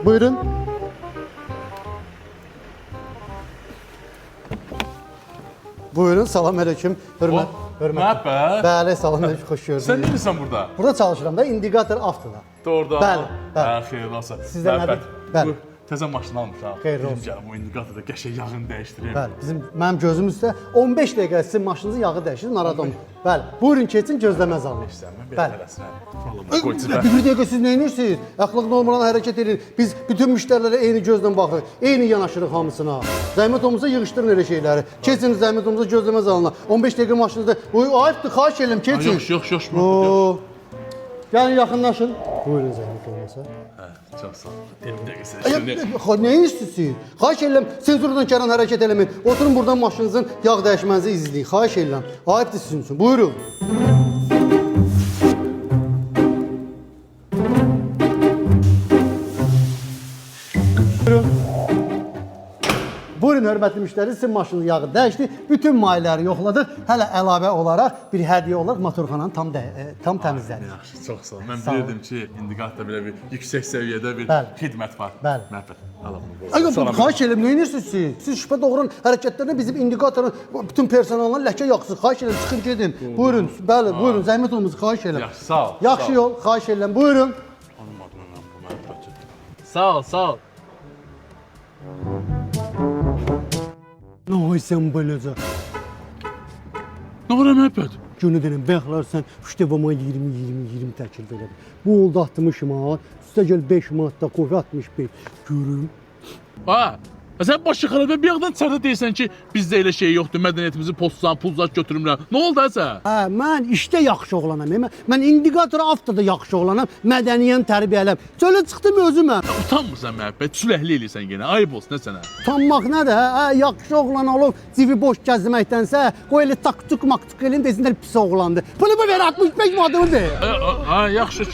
Buyurun. Buyurun, salam aleyküm. Hörmət. Məhəbbət. Bəli, salam aleyküm, xoş gördük. Sən neyirsən burada? Burada çalışıram da, indikator avtoda. Doğrudan. Bəli, bəli. Xeyirli olsun. Sizdə nədir? Bəli. Təzə maşın almışam. Xeyirli olsun. Gəlin bu indikatorda qəşəng yağını dəyişdireyim. Bəli, mənim gözüm üstə 15 dəqiqə sizin maşınınızın yağı dəyişir, narahat olmayın. Bəli, buyurun keçin, gözləmə zalına. Mən belə Bəli. tələsirəm. Qoy cibə. Bir dəqiqə siz nə edirsiniz? Əxlaq normalan hərəkət edirik. Biz bütün müştərilərə eyni gözlə baxırıq, eyni yanaşırıq hamısına. Zəhmət olmasa yığışdırın elə şeyləri. Keçin zəhmət olmasa gözləmə zalına. 15 dəqiqə maşınınızda. Ayıbdır, xahiş edirəm, keçin. Yox. Oo. Gəlin yaxınlaşın. Buyurun zəhmət olmasa. Çox sağ ol. Bir dəqiqə sən şimdi. Nə istəyirsiniz? Xahiş edirəm, senzurdan kəran hərəkət eləməyin. Oturun buradan maşınınızın yağ dəyişmənizi izləyin. Xahiş edirəm. Ayıbdır sizin üçün. Buyurun. Buyurun hörmətli müştəri, sizin maşının yağı dəyişdi, bütün mayeləri yoxladıq. Hələ əlavə olaraq bir hədiyyə olaraq motorxananı tam təmizlədik. Yaxşı, çox sağ ol. Mən bilirdim ki, indikatorda belə bir yüksək səviyyədə bir Bəli. xidmət var. Bəli. Məhəbbət. Alam bunu. Ay, xahiş edirəm, nə edirsiniz siz? Siz şübhə doğuran hərəkətlərlə bizim indikatorun bütün personalına ləkə yaxsınız. Xahiş edirəm, çıxın gedin. Buyurun, bəli, buyurun, zəhmət olmasın, xahiş edirəm. Yaxşı, sağ ol. Yaxşı yol, xahiş edirəm, buyurun. Tanımadım mən bu məhəbbəti. Sağ ol. Nə oysan beləcə? Nə var məhəbbət? Günü denəm, bəxlar sən 3 devama 20 təklif elədin. Bu oldu 60 manat, üstə gəl 5 manat da qoy 65. Görüm. Ha, sən başı xarabə bir yaxdan çərdə deyirsən ki, bizdə elə şey yoxdur, mədəniyyətimizi pozsan, pulzat götürürlər. Nə oldu sən? Hə, mən işdə yaxşı oğlanam. Mən indikator avtoda yaxşı oğlanam, mədəniyyət tərbiyələm. Çölə çıxdım özümə. Utanmırsan məhəbbət, süləhli eləyirsən yenə, ayıb olsun nə sənə? Utanmaq nədir? Hə, yaxşı oğlan olub, civi boş gəzməkdənsə, qoy elə taktuk maktuk elin desinlər pis oğlandı. Pulu ver 65 manatımı ver. Ha, yaxşı.